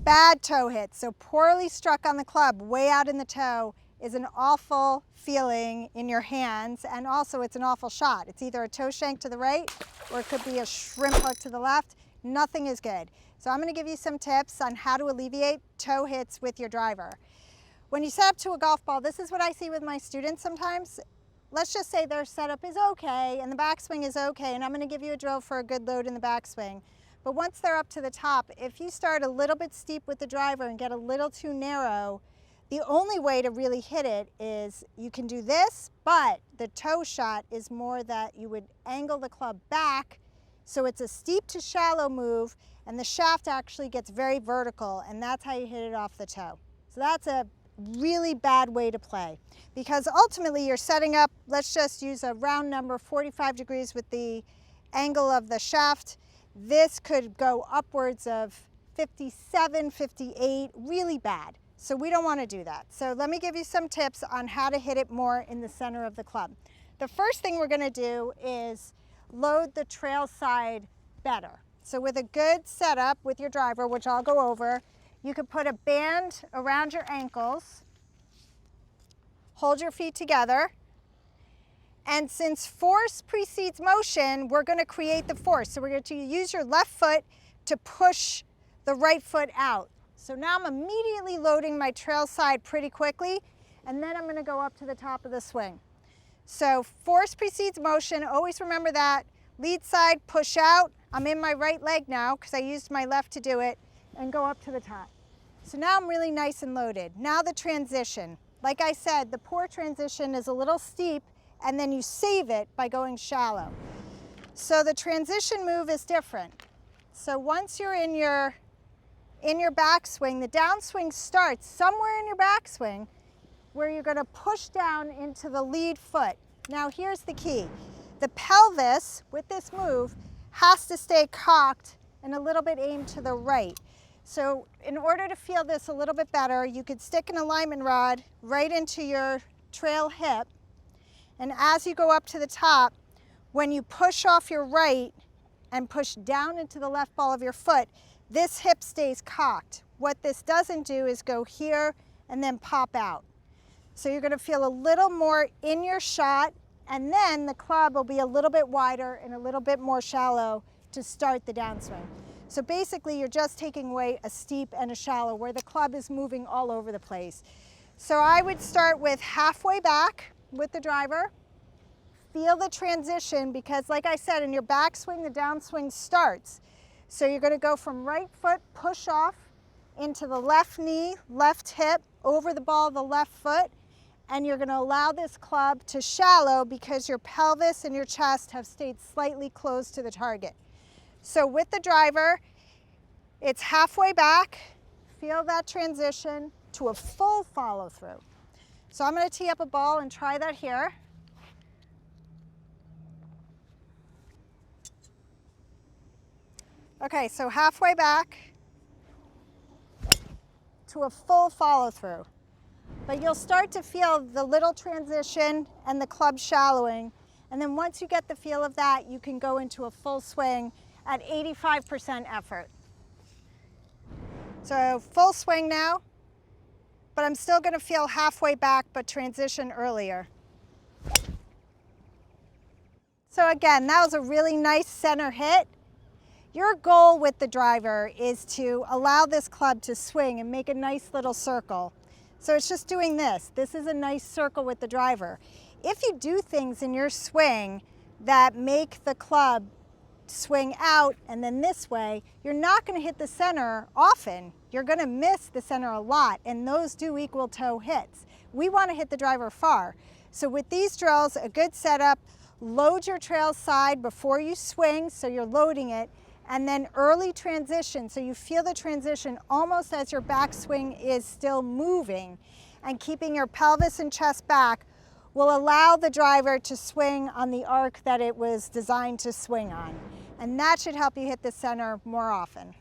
Bad toe hit, so poorly struck on the club, way out in the toe, is an awful feeling in your hands, and also it's an awful shot. It's either a toe shank to the right or it could be a shrimp hook to the left. Nothing is good. So I'm going to give you some tips on how to alleviate toe hits with your driver. When you set up to a golf ball, this is what I see with my students sometimes. Let's just say their setup is okay and the backswing is okay, and I'm going to give you a drill for a good load in the backswing. But once they're up to the top, if you start a little bit steep with the driver and get a little too narrow, the only way to really hit it is you can do this, but the toe shot is more that you would angle the club back, so it's a steep to shallow move, and the shaft actually gets very vertical, and that's how you hit it off the toe. So that's a really bad way to play, because ultimately you're setting up, let's just use a round number, 45 degrees with the angle of the shaft. This could go upwards of 57, 58, really bad. So we don't want to do that. So let me give you some tips on how to hit it more in the center of the club. The first thing we're going to do is load the trail side better. So with a good setup with your driver, which I'll go over, you could put a band around your ankles, hold your feet together, and since force precedes motion, we're going to create the force. So we're going to use your left foot to push the right foot out. So now I'm immediately loading my trail side pretty quickly, and then I'm going to go up to the top of the swing. So force precedes motion, always remember that. Lead side, push out. I'm in my right leg now because I used my left to do it, and go up to the top. So now I'm really nice and loaded. Now the transition. Like I said, the poor transition is a little steep, and then you save it by going shallow. So the transition move is different. So once you're in your backswing, the downswing starts somewhere in your backswing where you're going to push down into the lead foot. Now here's the key. The pelvis with this move has to stay cocked and a little bit aimed to the right. So in order to feel this a little bit better, you could stick an alignment rod right into your trail hip, and as you go up to the top, when you push off your right and push down into the left ball of your foot, this hip stays cocked. What this doesn't do is go here and then pop out. So you're going to feel a little more in your shot, and then the club will be a little bit wider and a little bit more shallow to start the downswing. So basically you're just taking away a steep and a shallow where the club is moving all over the place. So I would start with halfway back with the driver. Feel the transition, because like I said, in your backswing, the downswing starts. So you're going to go from right foot, push off into the left knee, left hip, over the ball of the left foot, and you're going to allow this club to shallow because your pelvis and your chest have stayed slightly close to the target. So with the driver, it's halfway back. Feel that transition to a full follow through. So I'm going to tee up a ball and try that here. Okay, so halfway back to a full follow through. But you'll start to feel the little transition and the club shallowing. And then once you get the feel of that, you can go into a full swing at 85% effort. So full swing now, but I'm still going to feel halfway back, but transition earlier. So again, that was a really nice center hit. Your goal with the driver is to allow this club to swing and make a nice little circle. So it's just doing this. This is a nice circle with the driver. If you do things in your swing that make the club swing out and then this way, you're not going to hit the center often. You're going to miss the center a lot, and those do equal toe hits. We want to hit the driver far. So with these drills, a good setup, load your trail side before you swing, so you're loading it, and then early transition, so you feel the transition almost as your backswing is still moving, and keeping your pelvis and chest back will allow the driver to swing on the arc that it was designed to swing on. And that should help you hit the center more often.